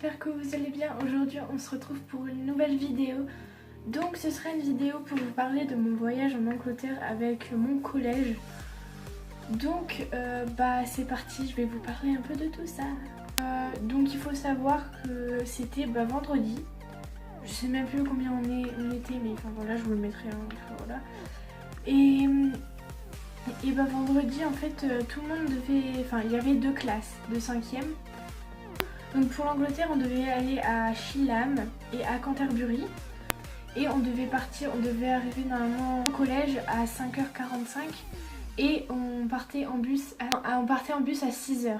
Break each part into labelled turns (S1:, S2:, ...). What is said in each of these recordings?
S1: j'espère que vous allez bien. Aujourd'hui on se retrouve pour une nouvelle vidéo. Donc ce sera une vidéo pour vous parler de mon voyage en Angleterre avec mon collège. Donc c'est parti, je vais vous parler un peu de tout ça. Donc il faut savoir que c'était vendredi. Je sais même plus combien on était, mais enfin voilà, je vous le mettrai voilà. Et vendredi en fait tout le monde devait, il y avait deux classes de 5e. Donc pour l'Angleterre on devait aller à Shilham et à Canterbury. Et on devait arriver normalement au collège à 5h45 et on partait en bus à 6h.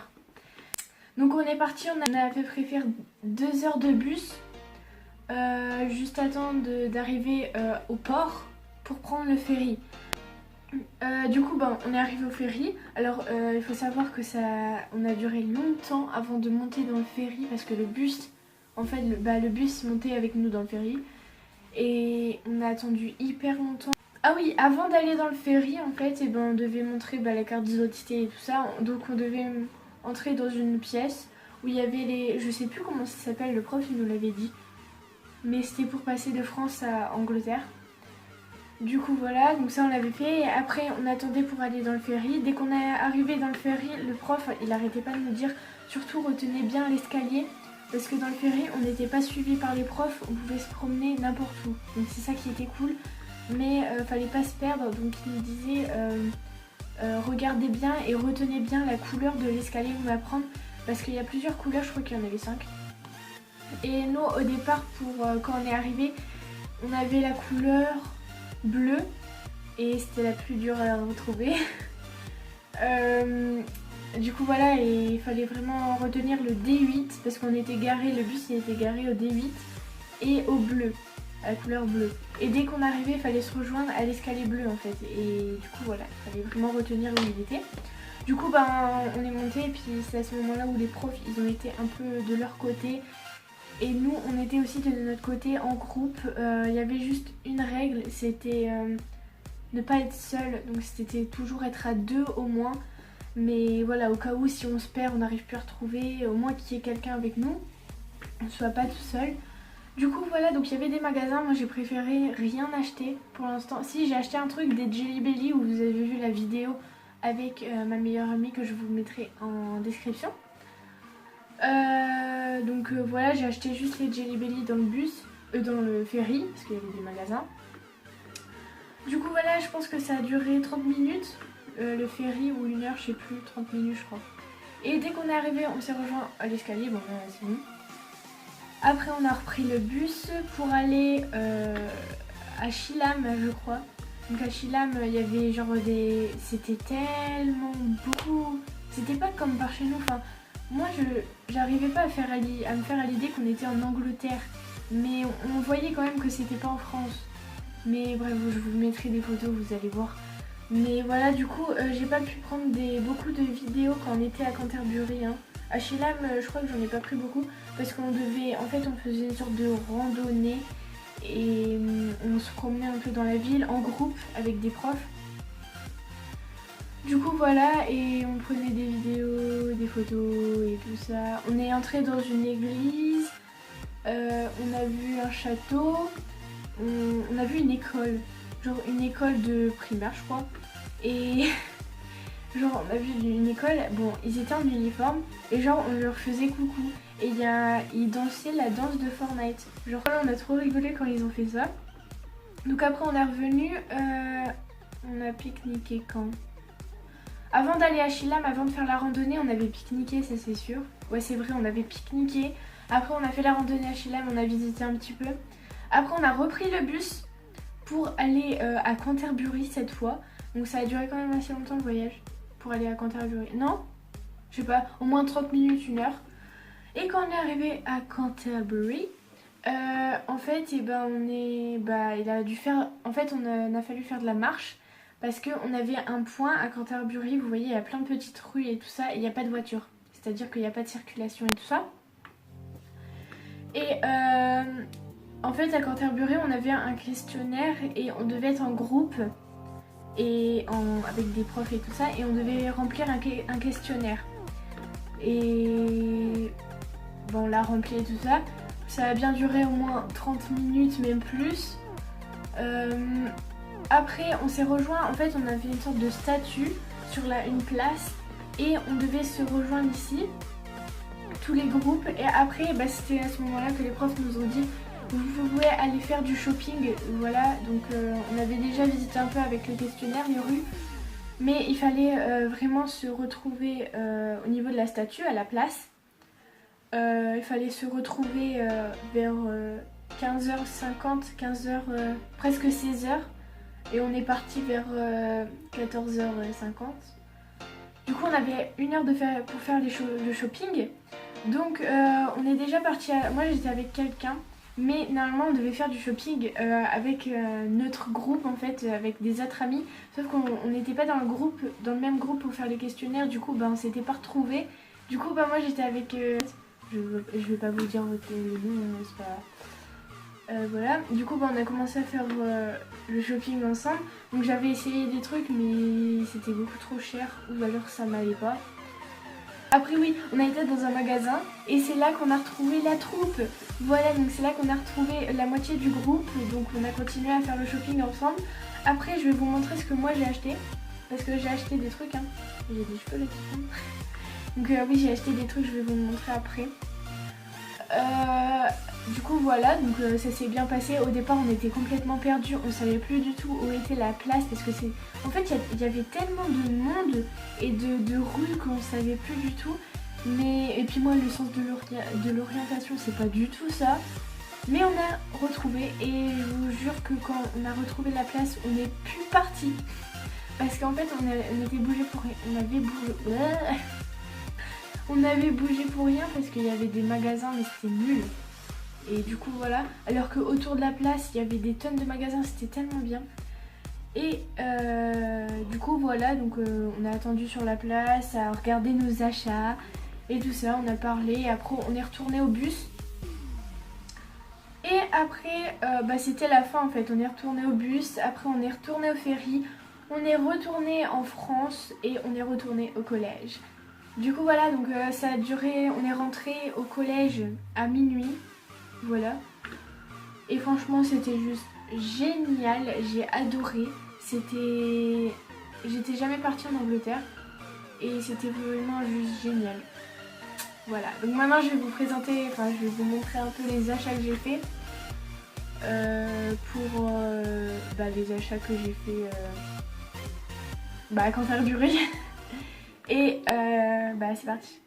S1: Donc on est parti, on a fait préférer 2 heures de bus juste à temps d'arriver au port pour prendre le ferry. Du coup on est arrivé au ferry. Alors il faut savoir que on a duré longtemps avant de monter dans le ferry parce que le bus le bus montait avec nous dans le ferry. Et on a attendu hyper longtemps. Ah oui, avant d'aller dans le ferry en fait, on devait montrer la carte d'identité et tout ça. Donc on devait entrer dans une pièce où il y avait je sais plus comment ça s'appelle, le prof il nous l'avait dit. Mais c'était pour passer de France à Angleterre. Du coup voilà, donc ça on l'avait fait. Et après on attendait pour aller dans le ferry. Dès qu'on est arrivé dans le ferry, le prof il arrêtait pas de nous dire surtout retenez bien l'escalier. Parce que dans le ferry, on n'était pas suivi par les profs, on pouvait se promener n'importe où. Donc c'est ça qui était cool, mais fallait pas se perdre. Donc il nous disait regardez bien et retenez bien la couleur de l'escalier qu'on va prendre. Parce qu'il y a plusieurs couleurs, je crois qu'il y en avait 5. Et nous au départ, quand on est arrivé, on avait la couleur bleue. Et c'était la plus dure à retrouver. Du coup voilà, et il fallait vraiment retenir le D8 parce qu'on était garé, le bus il était garé au D8 et au bleu, à la couleur bleue. Et dès qu'on arrivait, il fallait se rejoindre à l'escalier bleu en fait. Et du coup voilà, il fallait vraiment retenir où il était. Du coup on est monté et puis c'est à ce moment là où les profs ils ont été un peu de leur côté. Et nous on était aussi de notre côté en groupe. Il y avait juste une règle, c'était ne pas être seul. Donc c'était toujours être à 2 au moins. Mais voilà, au cas où si on se perd, on n'arrive plus à retrouver, au moins qu'il y ait quelqu'un avec nous, on ne soit pas tout seul. Du coup voilà, donc il y avait des magasins, moi j'ai préféré rien acheter pour l'instant. Si, j'ai acheté un truc des Jelly Belly où vous avez vu la vidéo avec ma meilleure amie que je vous mettrai en description. Voilà, j'ai acheté juste les Jelly Belly dans le bus, dans le ferry, parce qu'il y avait des magasins. Du coup voilà, je pense que ça a duré 30 minutes. Le ferry ou 1 heure, je sais plus, 30 minutes je crois. Et dès qu'on est arrivé, on s'est rejoint à l'escalier, c'est bon. Après on a repris le bus pour aller à Shilham je crois. Donc à Shilham il y avait c'était tellement beau. C'était pas comme par chez nous, moi j'arrivais pas à me faire à l'idée qu'on était en Angleterre. Mais on voyait quand même que c'était pas en France. Mais bref, je vous mettrai des photos, vous allez voir. Mais voilà, du coup, j'ai pas pu prendre beaucoup de vidéos quand on était à Canterbury. À Shilham, je crois que j'en ai pas pris beaucoup parce qu'on faisait une sorte de randonnée et on se promenait un peu dans la ville en groupe avec des profs. Du coup, voilà, et on prenait des vidéos, des photos et tout ça. On est entré dans une église, on a vu un château, on a vu une école. Genre une école de primaire je crois. Et on a vu une école, ils étaient en uniforme et on leur faisait coucou. Et ils dansaient la danse de Fortnite. On a trop rigolé quand ils ont fait ça. Donc après on est revenu, on a pique-niqué quand? Avant d'aller à Shilham, avant de faire la randonnée, on avait pique-niqué, ça c'est sûr. Ouais c'est vrai, on avait pique-niqué. Après on a fait la randonnée à Shilham, on a visité un petit peu. Après on a repris le bus pour aller à Canterbury cette fois. Donc ça a duré quand même assez longtemps le voyage pour aller à Canterbury. Non, je sais pas, au moins 30 minutes, 1 heure. Et quand on est arrivé à Canterbury, en fait, il a dû faire. En fait, on a fallu faire de la marche parce qu'on avait un point à Canterbury. Vous voyez, il y a plein de petites rues et tout ça, et il n'y a pas de voiture. C'est-à-dire qu'il n'y a pas de circulation et tout ça. Et en fait, à Canterbury, on avait un questionnaire et on devait être en groupe avec des profs et tout ça, et on devait remplir un questionnaire. Et on l'a rempli et tout ça. Ça a bien duré au moins 30 minutes, même plus. Après on s'est rejoint, en fait on avait une sorte de statue sur une place et on devait se rejoindre ici, tous les groupes. Et après c'était à ce moment là que les profs nous ont dit vous pouvez aller faire du shopping, voilà. Donc on avait déjà visité un peu avec le questionnaire les rues, mais il fallait vraiment se retrouver au niveau de la statue, à la place. Il fallait se retrouver vers 15h50, 15h, presque 16h. Et on est parti vers 14h50. Du coup on avait 1 heure pour faire le shopping. Donc on est déjà parti, moi j'étais avec quelqu'un. Mais normalement on devait faire du shopping avec notre groupe en fait, avec des autres amis. Sauf qu'on n'était pas dans le même groupe pour faire les questionnaires. Du coup on s'était pas retrouvés. Du coup moi j'étais avec... je vais pas vous dire le nom, c'est pas... voilà, du coup on a commencé à faire le shopping ensemble. Donc j'avais essayé des trucs mais c'était beaucoup trop cher, ou alors ça m'allait pas. Après oui, on a été dans un magasin et c'est là qu'on a retrouvé la troupe. Voilà, donc c'est là qu'on a retrouvé la moitié du groupe. Donc on a continué à faire le shopping ensemble. Après je vais vous montrer ce que moi j'ai acheté. Parce que j'ai acheté des trucs, hein. J'ai des cheveux là qui tombent. Donc oui, j'ai acheté des trucs, je vais vous le montrer après. Du coup voilà, donc ça s'est bien passé. Au départ on était complètement perdus, on savait plus du tout où était la place parce que c'est... En fait il y avait tellement de monde et de rues qu'on savait plus du tout. Et puis moi le sens de l'orientation c'est pas du tout ça. Mais on a retrouvé et je vous jure que quand on a retrouvé la place on n'est plus parti. Parce qu'en fait on était bougé pour rien, on avait bougé pour rien parce qu'il y avait des magasins mais c'était nul. Et du coup voilà, alors qu'autour de la place il y avait des tonnes de magasins, c'était tellement bien. Et du coup voilà, donc on a attendu sur la place à regarder nos achats et tout ça, on a parlé et après on est retourné au bus. Et après c'était la fin en fait, on est retourné au bus, après on est retourné au ferry, on est retourné en France et on est retourné au collège. Du coup voilà, donc ça a duré, on est rentré au collège à minuit. Voilà, et franchement c'était juste génial, j'ai adoré. J'étais jamais partie en Angleterre et c'était vraiment juste génial. Voilà, donc maintenant je vais vous présenter, je vais vous montrer un peu les achats que j'ai fait pour les achats que j'ai fait à Canterbury. Et c'est parti.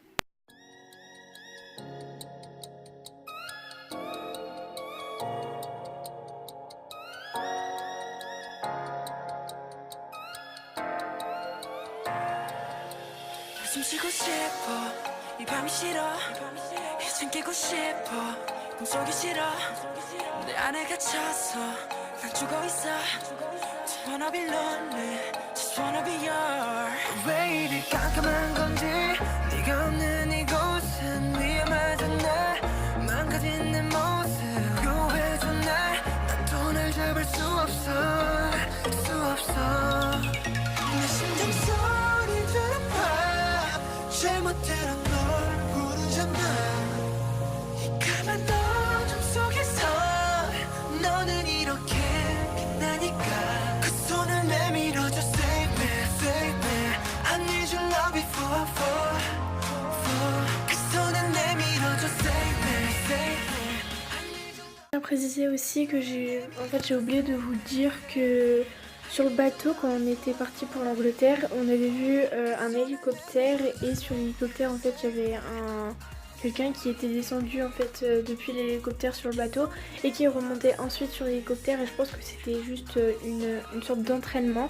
S2: 숨쉬고 싶어 이 밤이 싫어 이젠 깨고 싶어 꿈속이 싫어 내 안에 갇혀서 난 죽어있어 Just wanna be lonely Just wanna be yours 왜 이리 깜깜한 건지 네가 없는 이곳은 위험하잖아 망가진 내 모습 요해줘 날 난 또 날 잡을 수 없어 내 심장 소리 들어봐 잘못대로 널 부르잖아 이 까만 어둠 속에서 너는 이렇게 빛나니까 그 손을 내밀어줘 Save me, save me I need your love before I fall 그 손을 내밀어줘 Save me, save me
S1: Je tiens à préciser aussi que j'ai oublié de vous dire que sur le bateau, quand on était parti pour l'Angleterre, on avait vu un hélicoptère et sur l'hélicoptère en fait il y avait quelqu'un qui était descendu en fait depuis l'hélicoptère sur le bateau et qui remontait ensuite sur l'hélicoptère, et je pense que c'était juste une sorte d'entraînement.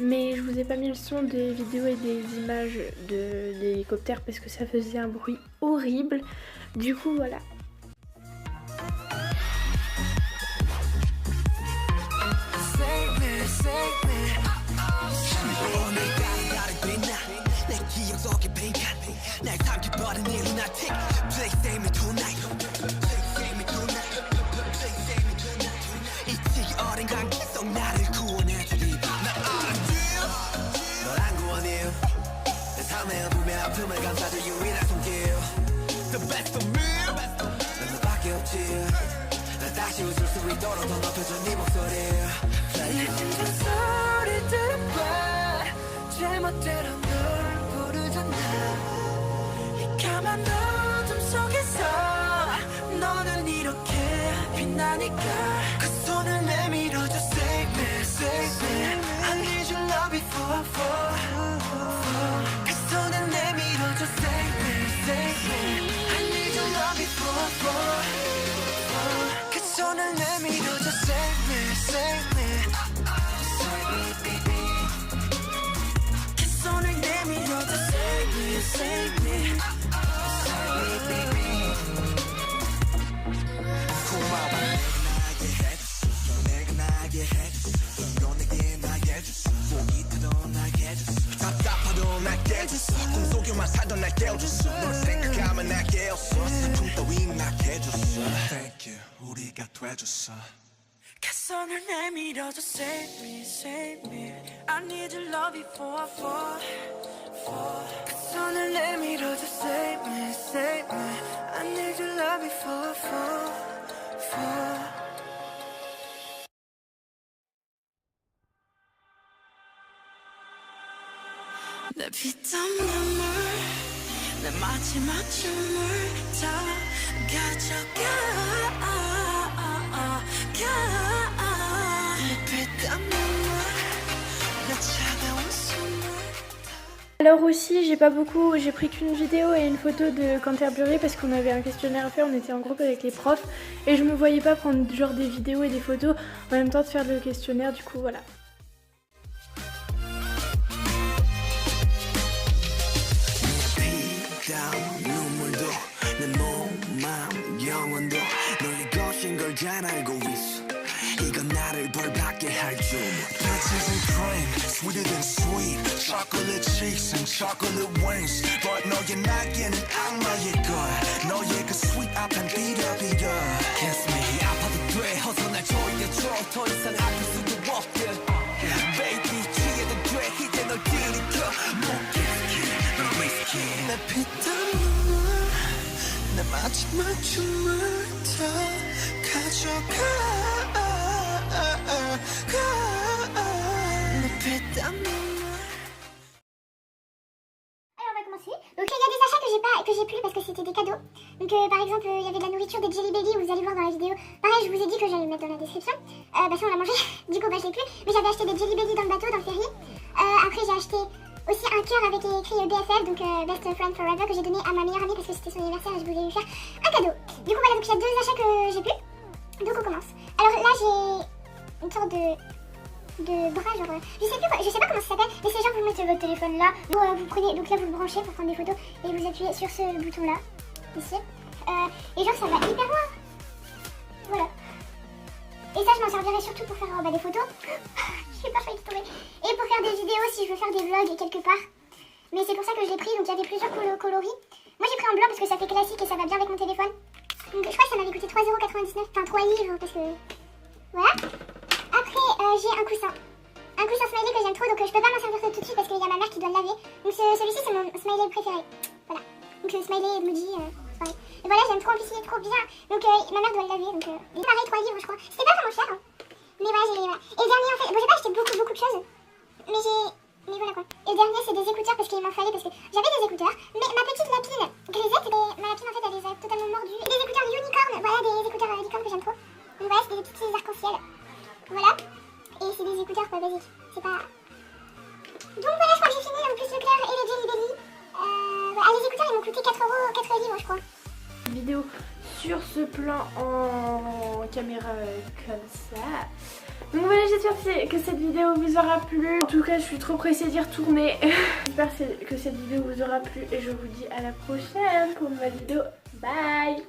S1: Mais je vous ai pas mis le son des vidéos et des images de l'hélicoptère parce que ça faisait un bruit horrible. Du coup voilà.
S2: The best of me 다시 웃을 수 있도록 더 높여줘 네 목소리 내 심장 소리 들어봐 제멋대로 널 부르잖아 이 까만 어둠 속에서 너는 이렇게 빛나니까 그 손을 내밀어줘 save me save me I need your love before 그 손을 내밀어줘 save me save me I need your love before 그 손을 내밀어줘 save me save me 그 손을 내밀어줘 save me save me 고마워 내가 나게 해줬어 넌 내게 나게 해줬어 보기 때도 나게 해줬어 답답하도 나게 해줬어 꿈속에만 살던 날 깨워줬어 널 생각하면 나게 해줬어 슬픔 따위 나게 해줬어 Thank you 우리가 돼줬어 그 손을 내밀어줘 save me save me I need your love before I fall 그 손을 내밀어줘 save me save me I need your love before I fall 내 피땀 눈물 내 마지막 춤을 다 가져가 내 피땀 눈물 내 차가운 숨을
S1: Alors aussi j'ai pris qu'une vidéo et une photo de Canterbury parce qu'on avait un questionnaire à faire, on était en groupe avec les profs et je me voyais pas prendre genre des vidéos et des photos en même temps de faire le questionnaire, du coup voilà.
S2: 눈물도 내 몸, 마음, 영혼도 너의 것인 걸 잘 알고 있어 이건 나를 벌받게 할 줄 Peaches and cream, sweeter than sweet Chocolate cheeks and chocolate wings But 너의 날개는 악마의 걸 너의 그 sweet 앞엔 비려비려 Kiss me, 아파도 돼 어서 날 조여줘 더 이상 아플 수도 없게 Baby, 취해도 돼 이제 널 들이켜 못 내 피땀 눈물 내 마지막 춤을 다 가져가 내 피땀 눈물
S3: Alors on va commencer. Donc il y a des achats que j'ai plus parce que c'était des cadeaux. Donc par exemple il y avait de la nourriture, des Jelly Belly, vous allez voir dans la vidéo. Pareil je vous ai dit que j'allais le mettre dans la description. Ça on l'a mangé, du coup je l'ai plus. Mais j'avais acheté des Jelly Belly dans le bateau, dans le ferry. Après j'ai acheté aussi un cœur avec écrit BFF, donc Best Friend Forever, que j'ai donné à ma meilleure amie parce que c'était son anniversaire et je voulais lui faire un cadeau. Du coup voilà, donc il y a deux achats que j'ai plus. Donc on commence. Alors là j'ai une sorte de bras, genre je sais pas comment ça s'appelle, mais c'est genre vous mettez votre téléphone là, vous prenez, donc là vous le branchez pour prendre des photos et vous appuyez sur ce bouton là, ici, et genre ça va hyper loin. Voilà. Et ça je m'en servirai surtout pour faire des photos. Je suis pas failli tomber. Et pour faire des vidéos si je veux faire des vlogs quelque part. Mais c'est pour ça que je l'ai pris, donc il y avait plusieurs coloris. Moi j'ai pris en blanc parce que ça fait classique et ça va bien avec mon téléphone. Donc je crois que ça m'avait coûté 3,99€, enfin 3 livres parce que... Voilà. Après j'ai un coussin. Un coussin smiley que j'aime trop, donc je peux pas m'en servir tout de suite parce qu'il y a ma mère qui doit le laver. Donc celui-ci c'est mon smiley préféré. Voilà. Donc le smiley emoji, pareil. Et voilà, j'aime trop, en plus il est trop bien. Donc ma mère doit le laver, donc pareil 3 livres je crois. C'était pas vraiment cher hein. Mais voilà, voilà. Et le dernier en fait, bon j'ai pas acheté beaucoup de choses. Mais voilà quoi. Et le dernier c'est des écouteurs parce qu'il m'en fallait parce que j'avais des écouteurs. Mais ma petite lapine grisette, ma lapine en fait elle les a totalement mordus. Des écouteurs unicorn, voilà des écouteurs licorne que j'aime trop. Donc voilà, c'est des petits arcs-en-ciel. Voilà. Et c'est des écouteurs quoi, basiques. C'est pas... Donc voilà, je crois que j'ai fini. En plus le clair et les Jelly Belly. Voilà. Ah, les écouteurs ils m'ont coûté 4 livres je crois.
S1: Vidéo sur ce plan en caméra comme ça. Donc voilà, j'espère que cette vidéo vous aura plu. En tout cas je suis trop pressée d'y retourner. J'espère que cette vidéo vous aura plu et je vous dis à la prochaine pour une nouvelle vidéo. Bye.